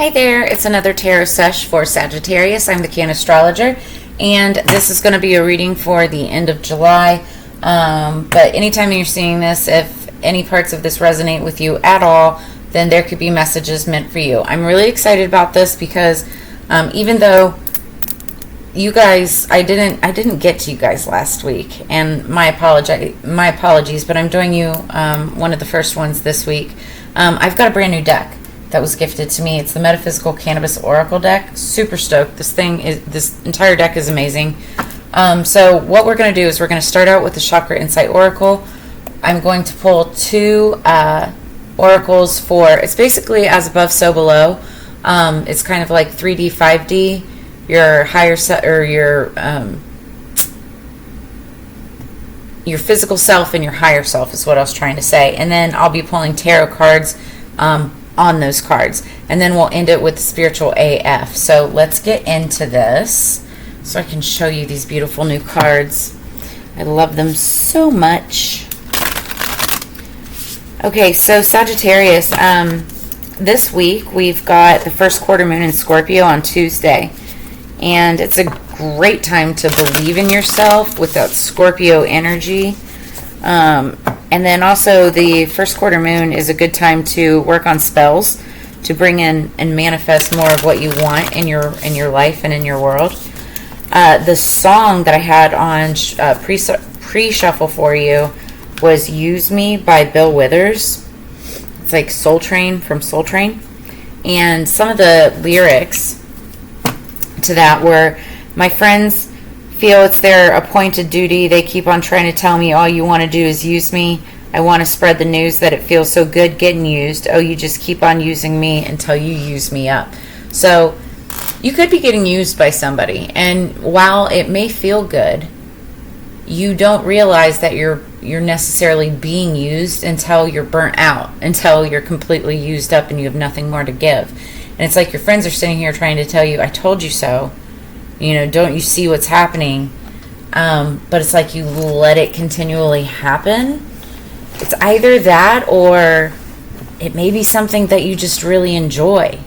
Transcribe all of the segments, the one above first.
Hi there, it's another tarot sesh for Sagittarius. I'm the Cannastrologer, and this is going to be a reading for the end of July. But anytime you're seeing this, if any parts of this resonate with you at all, then there could be messages meant for you. I'm really excited about this because even though you guys, I didn't get to you guys last week, and my apologies, but I'm doing you one of the first ones this week. I've got a brand new deck that was gifted to me. It's the Metaphysical Cannabis Oracle deck. Super stoked. This entire deck is amazing. So what we're going to do is we're going to start out with the Chakra Insight Oracle. I'm going to pull two oracles for, it's basically as above, so below. It's kind of like 3D, 5D. Your higher self, or your physical self and your higher self is what I was trying to say. And then I'll be pulling tarot cards on those cards, and then we'll end it with spiritual AF. So let's get into this so I can show you these beautiful new cards. I love them so much. Okay, so Sagittarius, this week we've got the first quarter moon in Scorpio on Tuesday, and it's a great time to believe in yourself with that Scorpio energy. And then also the first quarter moon is a good time to work on spells to bring in and manifest more of what you want in your life and in your world. The song that I had on pre-shuffle for you was Use Me by Bill Withers. It's like Soul Train from Soul Train. And some of the lyrics to that were, my friends feel it's their appointed duty. They keep on trying to tell me all you want to do is use me. I want to spread the news that it feels so good getting used. Oh, you just keep on using me until you use me up. So you could be getting used by somebody, and while it may feel good, you don't realize that you're necessarily being used until you're burnt out, until you're completely used up and you have nothing more to give. And it's like your friends are sitting here trying to tell you, I told you so. You know, don't you see what's happening? But it's like you let it continually happen. It's either that, or it may be something that you just really enjoy.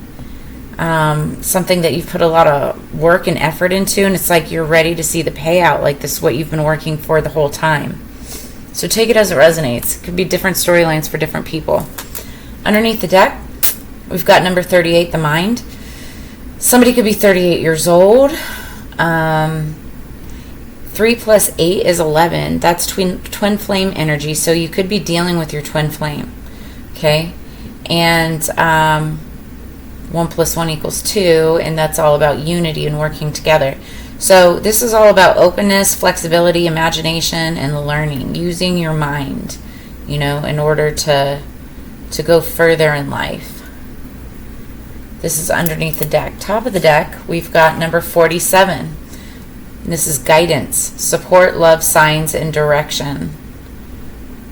Something that you've put a lot of work and effort into, and it's like you're ready to see the payout, like this is what you've been working for the whole time. So take it as it resonates. It could be different storylines for different people. Underneath the deck, we've got number 38, the mind. Somebody could be 38 years old. 3 plus 8 is 11. That's twin flame energy. So you could be dealing with your twin flame. Okay. And 1 plus 1 equals 2. And that's all about unity and working together. So this is all about openness, flexibility, imagination, and learning. Using your mind, you know, in order to go further in life. This is underneath the deck. Top of the deck, we've got number 47. This is guidance, support, love, signs, and direction.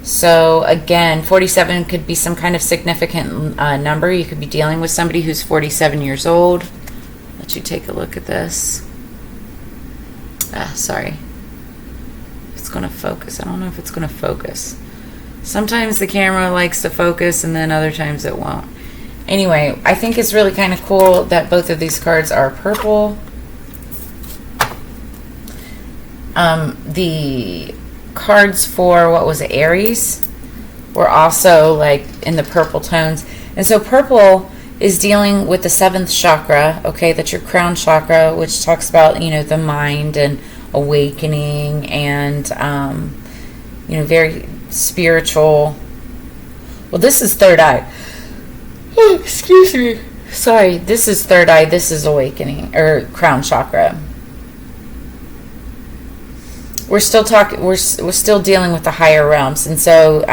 So again, 47 could be some kind of significant number. You could be dealing with somebody who's 47 years old. Let you take a look at this. Sorry. It's going to focus. I don't know if it's going to focus. Sometimes the camera likes to focus, and then other times it won't. Anyway, I think it's really kind of cool that both of these cards are purple. The cards for, what was it, Aries, were also like in the purple tones. And so purple is dealing with the 7th chakra, okay, that's your crown chakra, which talks about, you know, the mind and awakening and, you know, very spiritual. Well, this is third eye. Oh, excuse me. Sorry, this is third eye. This is awakening, or crown chakra. We're still talking. We're still dealing with the higher realms, and so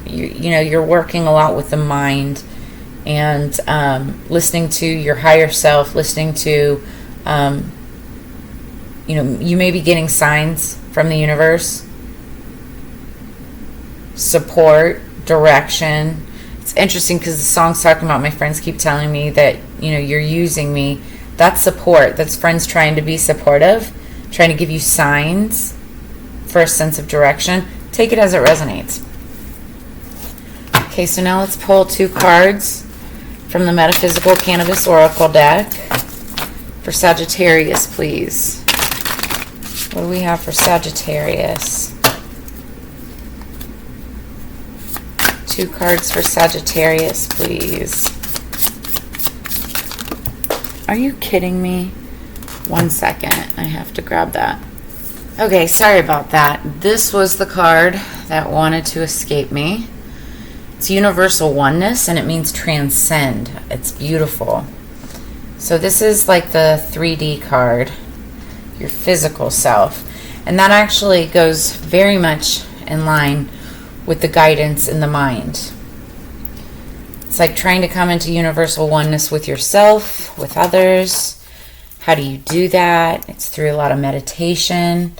you know, you're working a lot with the mind and listening to your higher self. Listening to, you know, you may be getting signs from the universe, support, direction. It's interesting because the song's talking about, my friends keep telling me that, you know, you're using me. That's support. That's friends trying to be supportive, trying to give you signs for a sense of direction. Take it as it resonates. Okay, so now let's pull two cards from the Metaphysical Cannabis Oracle deck for Sagittarius, please. What do we have for Sagittarius? 2 cards for Sagittarius, please. Are you kidding me? 1 second. I have to grab that. Okay, sorry about that. This was the card that wanted to escape me. It's Universal Oneness, and it means transcend. It's beautiful. So this is like the 3D card, your physical self. And that actually goes very much in line with the guidance in the mind. It's like trying to come into universal oneness with yourself, with others. How do you do that? It's through a lot of meditation,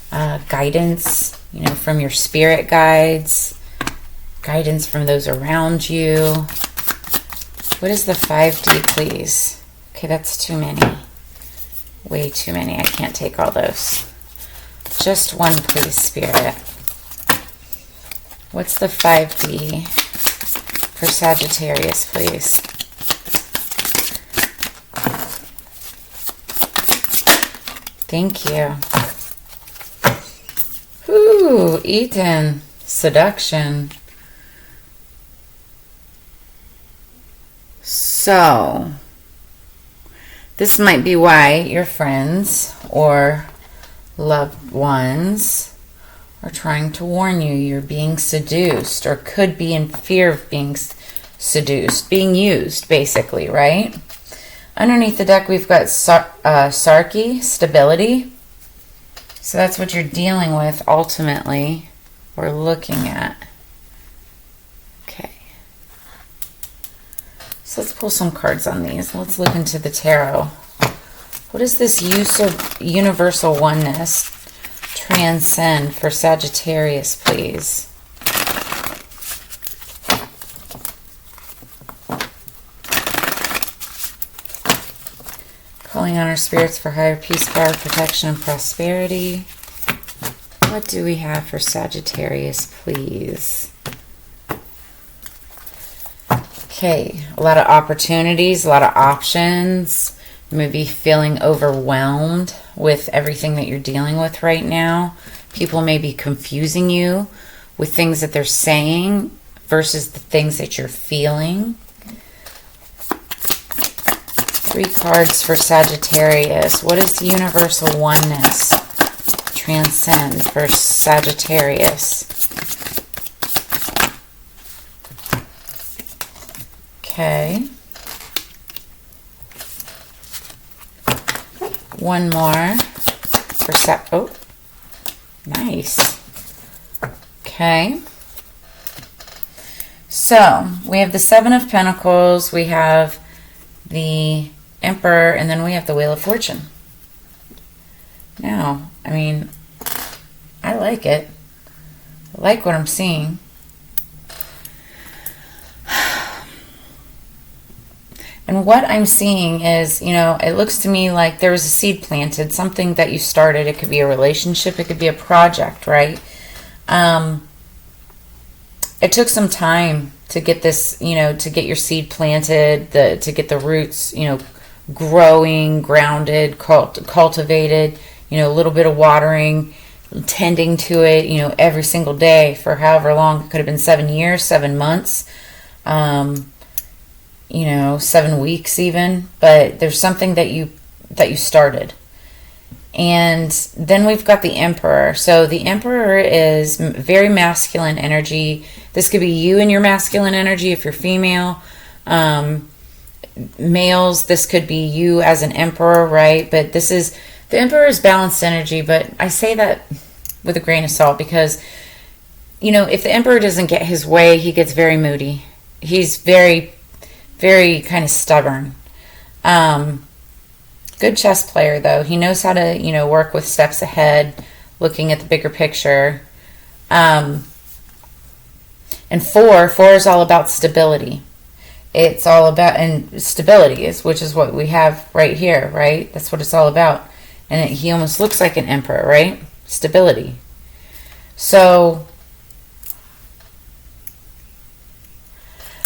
guidance, from your spirit guides, guidance from those around you. What is the 5D, please? Okay, that's too many. Way too many. I can't take all those. Just one, please, Spirit. What's the 5D for Sagittarius, please? Thank you. Ooh, Ethan. Seduction. So, this might be why your friends or loved ones are trying to warn you you're being seduced, or could be in fear of being seduced, being used, basically, right? Underneath the deck, we've got Sarki, stability. So that's what you're dealing with, ultimately, or looking at. Okay. So let's pull some cards on these. Let's look into the tarot. What is this use of universal oneness? Transcend for Sagittarius, please. Calling on our spirits for higher peace, power, protection, and prosperity. What do we have for Sagittarius, please? Okay, a lot of opportunities, a lot of options. Maybe feeling overwhelmed with everything that you're dealing with right now. People may be confusing you with things that they're saying versus the things that you're feeling. 3 cards for Sagittarius. What is the universal oneness? Transcend for Sagittarius. Okay. One more for oh, nice. Okay. So, we have the 7 of Pentacles, we have the Emperor, and then we have the Wheel of Fortune. Now, I mean, I like it. I like what I'm seeing. And what I'm seeing is, it looks to me like there was a seed planted, something that you started. It could be a relationship, it could be a project, right? It took some time to get this, to get your seed planted, to get the roots, growing, grounded, cultivated, a little bit of watering, tending to it, every single day for however long. It could have been 7 years, 7 months, 7 weeks even, but there's something that you started. And then we've got the Emperor. So the Emperor is very masculine energy. This could be you and your masculine energy if you're female. Males, this could be you as an Emperor, right? But the Emperor is balanced energy, but I say that with a grain of salt because, if the Emperor doesn't get his way, he gets very moody. He's very, very kind of stubborn. Good chess player, though. He knows how to, work with steps ahead, looking at the bigger picture. And 4 is all about stability. It's all about, and stability which is what we have right here, right? That's what it's all about. And he almost looks like an emperor, right? Stability. So,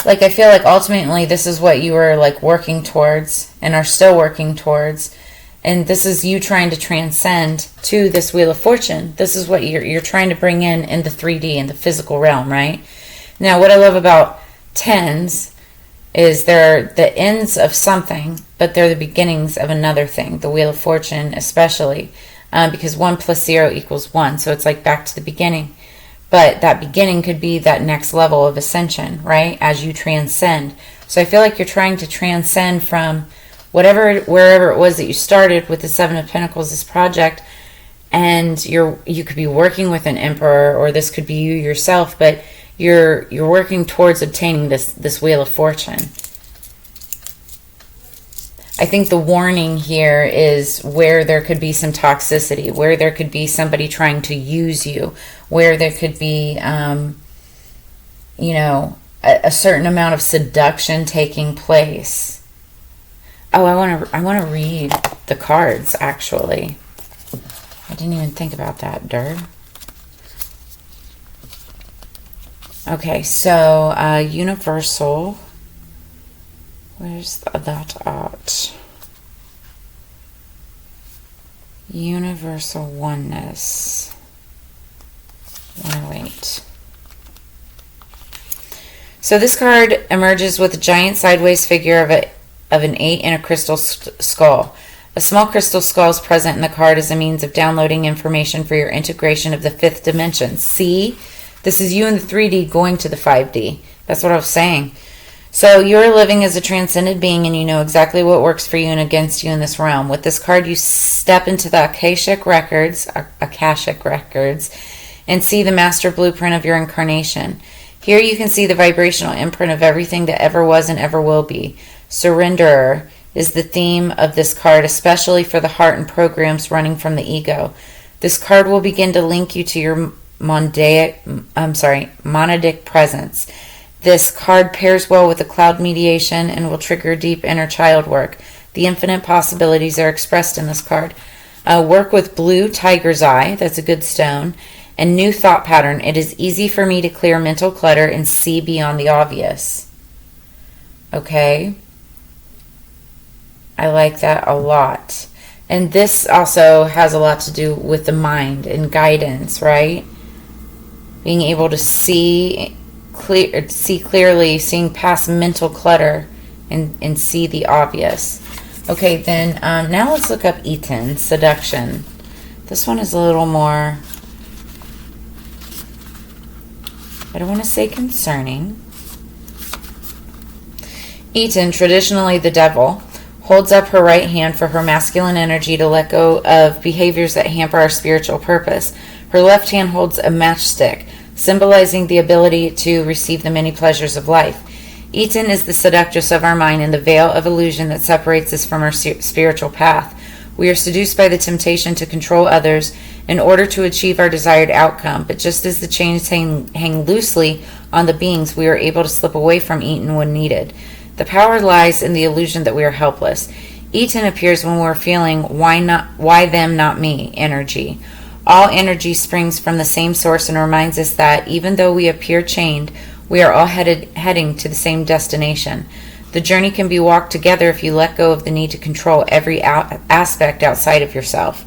like, I feel like ultimately this is what you were like working towards and are still working towards. And this is you trying to transcend to this Wheel of Fortune. This is what you're trying to bring in the 3D, in the physical realm, right? Now, what I love about tens is they're the ends of something, but they're the beginnings of another thing. The Wheel of Fortune especially, because 1 + 0 = 1. So it's like back to the beginning. But that beginning could be that next level of ascension, right? As you transcend. So I feel like you're trying to transcend from wherever it was that you started with the 7 of Pentacles, this project, and you could be working with an emperor, or this could be you yourself, but you're working towards obtaining this Wheel of Fortune. I think the warning here is where there could be some toxicity, where there could be somebody trying to use you, where there could be, you know, a certain amount of seduction taking place. Oh, I want to read the cards, actually. I didn't even think about that, Okay, so Universal. Where's that at? Universal Oneness. 108. So this card emerges with a giant sideways figure of an 8 in a crystal skull. A small crystal skull is present in the card as a means of downloading information for your integration of the 5th dimension. See? This is you in the 3D going to the 5D. That's what I was saying. So you're living as a transcended being, and you know exactly what works for you and against you in this realm. With this card, you step into the Akashic Records, and see the master blueprint of your incarnation. Here you can see the vibrational imprint of everything that ever was and ever will be. Surrenderer is the theme of this card, especially for the heart and programs running from the ego. This card will begin to link you to your monadic presence. This card pairs well with the cloud mediation and will trigger deep inner child work. The infinite possibilities are expressed in this card. Work with blue tiger's eye, that's a good stone, and new thought pattern. It is easy for me to clear mental clutter and see beyond the obvious. Okay? I like that a lot. And this also has a lot to do with the mind and guidance, right? Being able to see clearly, seeing past mental clutter and see the obvious. Okay, then now let's look up Eton, seduction. This one is a little more, I don't want to say concerning. Eton, traditionally the devil, holds up her right hand for her masculine energy to let go of behaviors that hamper our spiritual purpose. Her left hand holds a matchstick, symbolizing the ability to receive the many pleasures of life. Eton is the seductress of our mind and the veil of illusion that separates us from our spiritual path. We are seduced by the temptation to control others in order to achieve our desired outcome, but just as the chains hang loosely on the beings, we are able to slip away from Eton when needed. The power lies in the illusion that we are helpless. Eton appears when we're feeling why them, not me energy. All energy springs from the same source and reminds us that even though we appear chained, we are all heading to the same destination. The journey can be walked together if you let go of the need to control every aspect outside of yourself.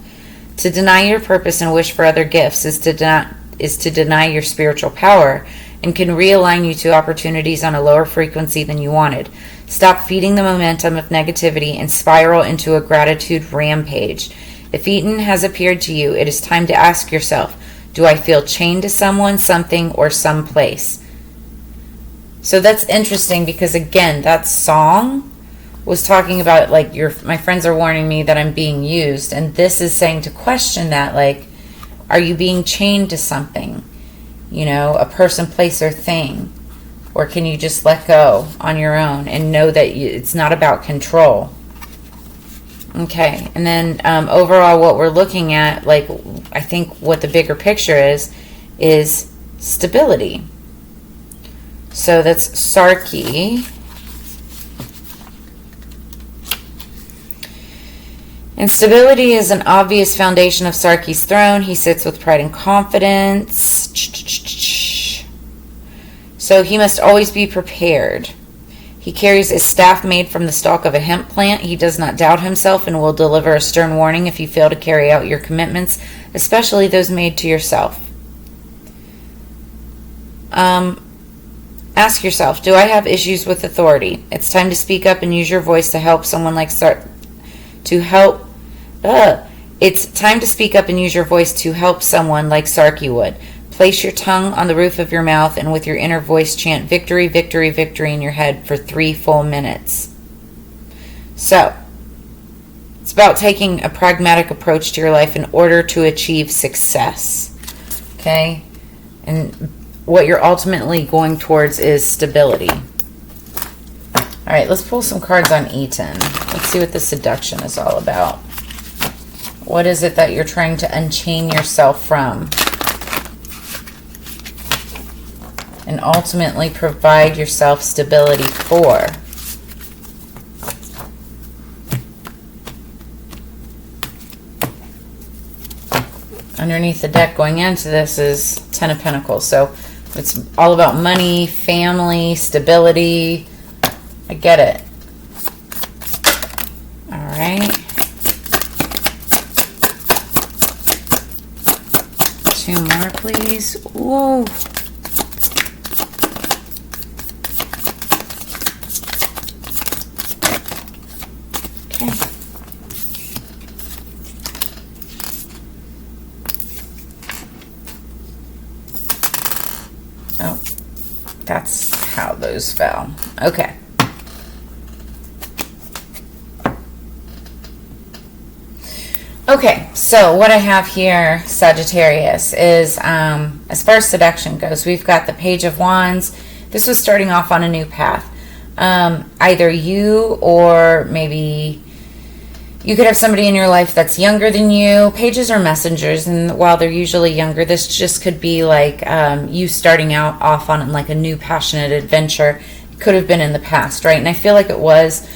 To deny your purpose and wish for other gifts is to deny your spiritual power and can realign you to opportunities on a lower frequency than you wanted. Stop feeding the momentum of negativity and spiral into a gratitude rampage. If Eton has appeared to you, it is time to ask yourself, do I feel chained to someone, something, or someplace? So that's interesting because, again, that song was talking about, like, my friends are warning me that I'm being used. And this is saying to question that, like, are you being chained to something? You know, a person, place, or thing? Or can you just let go on your own and know that it's not about control? Okay, and then overall what we're looking at, like, I think what the bigger picture is stability. So that's Sarki. And stability is an obvious foundation of Sarki's throne. He sits with pride and confidence. So he must always be prepared. He carries a staff made from the stalk of a hemp plant. He does not doubt himself and will deliver a stern warning if you fail to carry out your commitments, especially those made to yourself. Ask yourself, do I have issues with authority? It's time to speak up and use your voice to help someone like It's time to speak up and use your voice to help someone like Sarky would. Place your tongue on the roof of your mouth and with your inner voice chant victory, victory, victory in your head for 3 full minutes. So, it's about taking a pragmatic approach to your life in order to achieve success. Okay? And what you're ultimately going towards is stability. Alright, let's pull some cards on Eaton. Let's see what the seduction is all about. What is it that you're trying to unchain yourself from? And ultimately provide yourself stability for. Underneath the deck going into this is 10 of Pentacles. So it's all about money, family, stability. I get it. All right. 2 more, please. Whoa. Okay. Oh, that's how those fell. Okay. Okay, so what I have here, Sagittarius, is as far as seduction goes, we've got the Page of Wands. This was starting off on a new path. Either you or maybe you could have somebody in your life that's younger than you. Pages are messengers, and while they're usually younger, this just could be like you starting out off on like a new passionate adventure. It could have been in the past, right? And I feel like it was,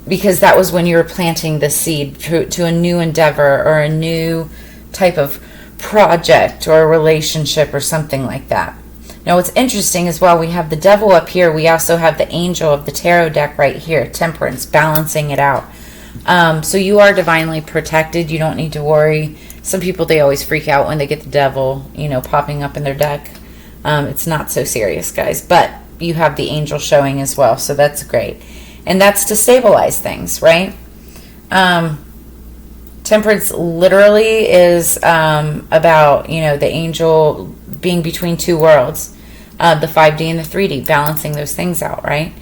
because that was when you were planting the seed to a new endeavor or a new type of project or a relationship or something like that. Now what's interesting is while we have the devil up here, we also have the angel of the tarot deck right here, Temperance, balancing it out. So you are divinely protected. You don't need to worry. Some people, they always freak out when they get the devil, you know, popping up in their deck. It's not so serious, guys. But you have the angel showing as well, so that's great. And that's to stabilize things, right? Temperance literally is about, you know, the angel being between two worlds, the 5D and the 3D, balancing those things out, right?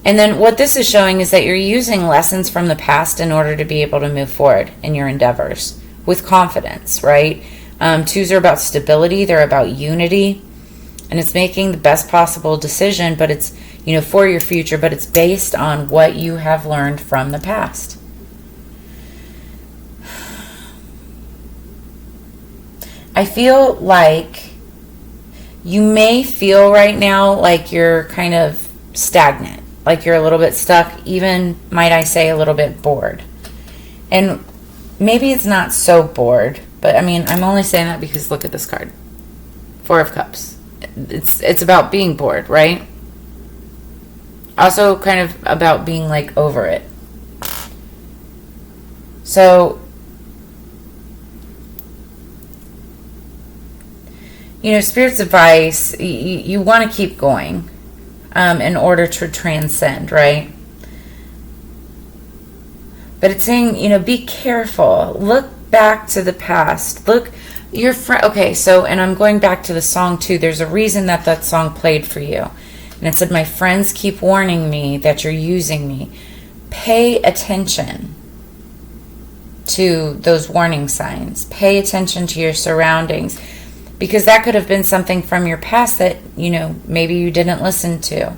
And then what this is showing is that you're using lessons from the past in order to be able to move forward in your endeavors with confidence, right? Twos are about stability. They're about unity. And it's making the best possible decision, but it's, you know, for your future, but it's based on what you have learned from the past. I feel like you may feel right now like you're kind of stagnant, like you're a little bit stuck, even, might I say, a little bit bored. And maybe it's not so bored, but I mean, I'm only saying that because look at this card. 4 of Cups. It's about being bored, right? Also kind of about being like over it. So, you know, Spirit's advice, you want to keep going in order to transcend, right? But it's saying, you know, be careful. Look back to the past. Look, your friend. Okay, so, and I'm going back to the song too. There's a reason that that song played for you. And it said, my friends keep warning me that you're using me. Pay attention to those warning signs. Pay attention to your surroundings. Because that could have been something from your past that, you know, maybe you didn't listen to.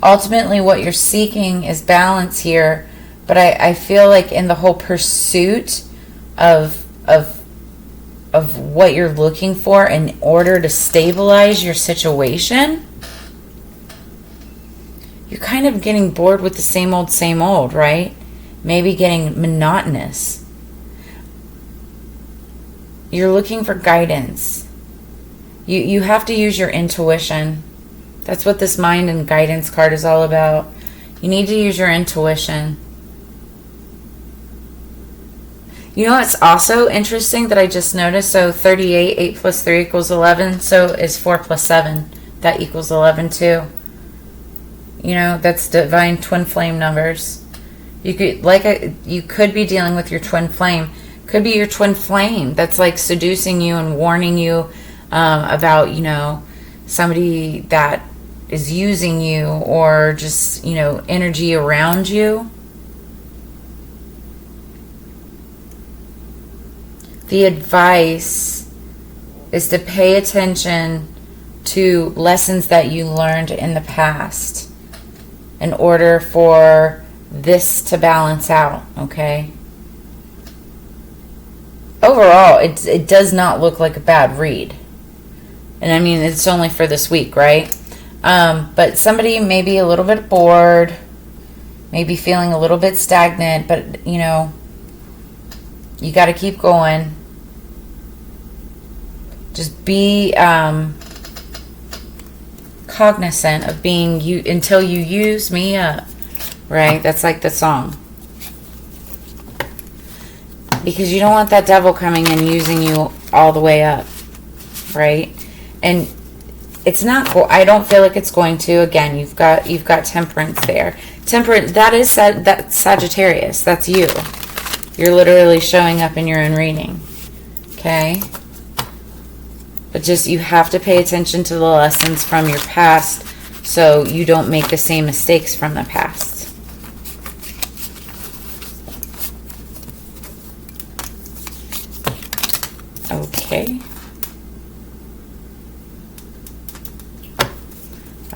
Ultimately, what you're seeking is balance here. But I feel like in the whole pursuit of what you're looking for in order to stabilize your situation, you're kind of getting bored with the same old, right? Maybe getting monotonous. You're looking for guidance. You have to use your intuition. That's what this mind and guidance card is all about. You need to use your intuition. You know what's also interesting that I just noticed? So 38, 8 plus 3 equals 11. So is 4 plus 7. That equals 11 too. You know, that's divine twin flame numbers. You could be dealing with your twin flame. Could be your twin flame that's like seducing you and warning you about, you know, somebody that is using you, or just, you know, energy around you. The advice is to pay attention to lessons that you learned in the past in order for this to balance out, okay? Overall, it does not look like a bad read. And I mean, it's only for this week, right? But somebody may be a little bit bored, maybe feeling a little bit stagnant, but, you know, you got to keep going. Just be cognizant of being you until you use me up, right? That's like the song. Because you don't want that devil coming and using you all the way up, right? And it's not. I don't feel like it's going to. Again, you've got temperance there. Temperance. That's Sagittarius. That's you. You're literally showing up in your own reading. Okay. But just, you have to pay attention to the lessons from your past so you don't make the same mistakes from the past. Okay.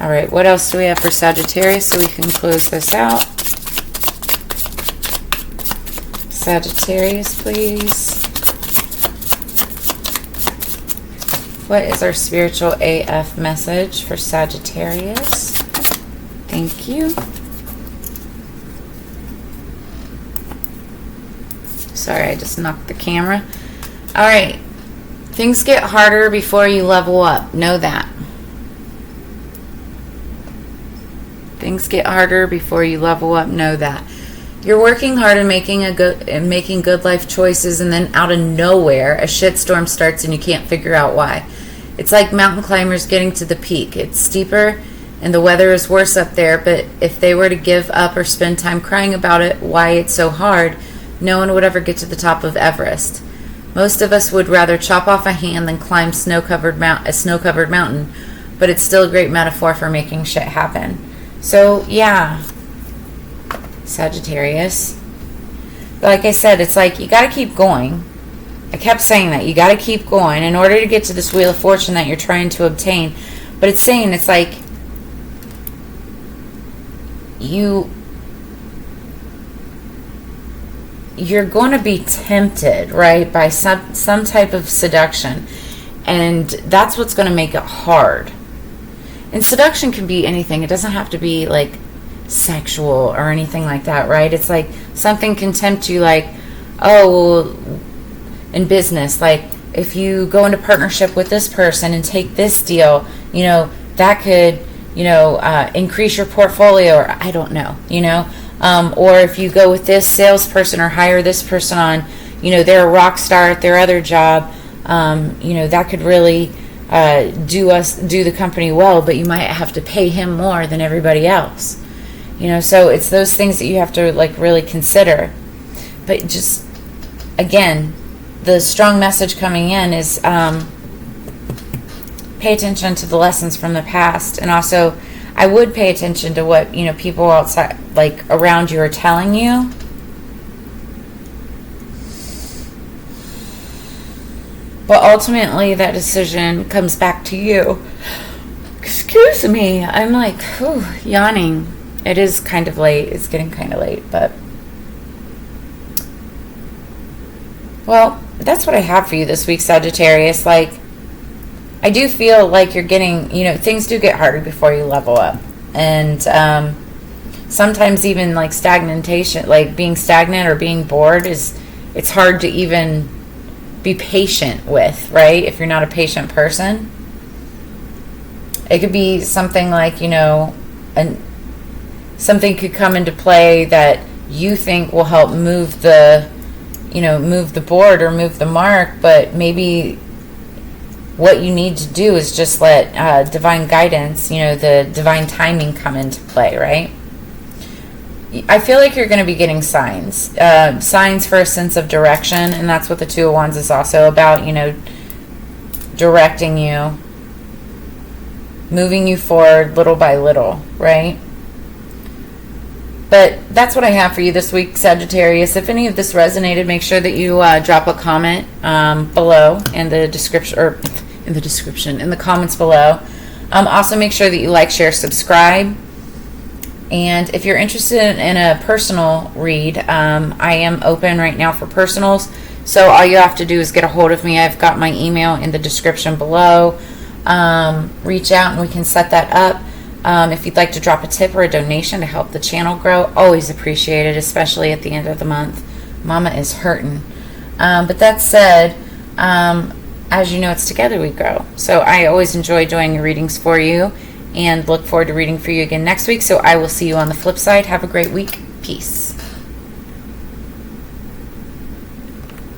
All right, what else do we have for Sagittarius so we can close this out? Sagittarius, please. What is our spiritual AF message for Sagittarius? Thank you. Sorry, I just knocked the camera. All right. Things get harder before you level up. Know that. Things get harder before you level up. Know that. You're working hard and making good life choices, and then out of nowhere, a shitstorm starts and you can't figure out why. It's like mountain climbers getting to the peak. It's steeper and the weather is worse up there, but if they were to give up or spend time crying about it, why it's so hard, no one would ever get to the top of Everest. Most of us would rather chop off a hand than climb a snow-covered mountain, but it's still a great metaphor for making shit happen. So, yeah, Sagittarius. Like I said, it's like you got to keep going. I kept saying that. You got to keep going in order to get to this Wheel of Fortune that you're trying to obtain. But it's saying, it's like you're going to be tempted, right, by some type of seduction. And that's what's going to make it hard. And seduction can be anything. It doesn't have to be like sexual or anything like that, right? It's like something can tempt you, like, oh, well, in business, like if you go into partnership with this person and take this deal, you know, that could, you know, increase your portfolio, or I don't know, you know, or if you go with this salesperson or hire this person on, you know, they're a rock star at their other job, you know, that could really do the company well, but you might have to pay him more than everybody else, you know. So it's those things that you have to like really consider. But just, again, the strong message coming in is pay attention to the lessons from the past. And also, I would pay attention to what, you know, people outside, like around you, are telling you. But ultimately, that decision comes back to you. Excuse me. I'm like, whew, yawning. It is kind of late. It's getting kind of late, but... Well, that's what I have for you this week, Sagittarius. Like, I do feel like you're getting, you know, things do get harder before you level up. And sometimes even like stagnation, like being stagnant or being bored it's hard to even be patient with, right? If you're not a patient person. It could be something like, something could come into play that you think will help move the board or move the mark, but maybe what you need to do is just let divine guidance, the divine timing come into play, right? I feel like you're going to be getting signs for a sense of direction, and that's what the Two of Wands is also about, directing you, moving you forward little by little, right? But that's what I have for you this week, Sagittarius. If any of this resonated, make sure that you drop a comment below in the description, or in the comments below. Also, make sure that you like, share, subscribe. And if you're interested in a personal read, I am open right now for personals. So all you have to do is get a hold of me. I've got my email in the description below. Reach out and we can set that up. If you'd like to drop a tip or a donation to help the channel grow, always appreciated, especially at the end of the month. Mama is hurting. But that said, as you know, it's together we grow. So I always enjoy doing your readings for you and look forward to reading for you again next week. So I will see you on the flip side. Have a great week. Peace.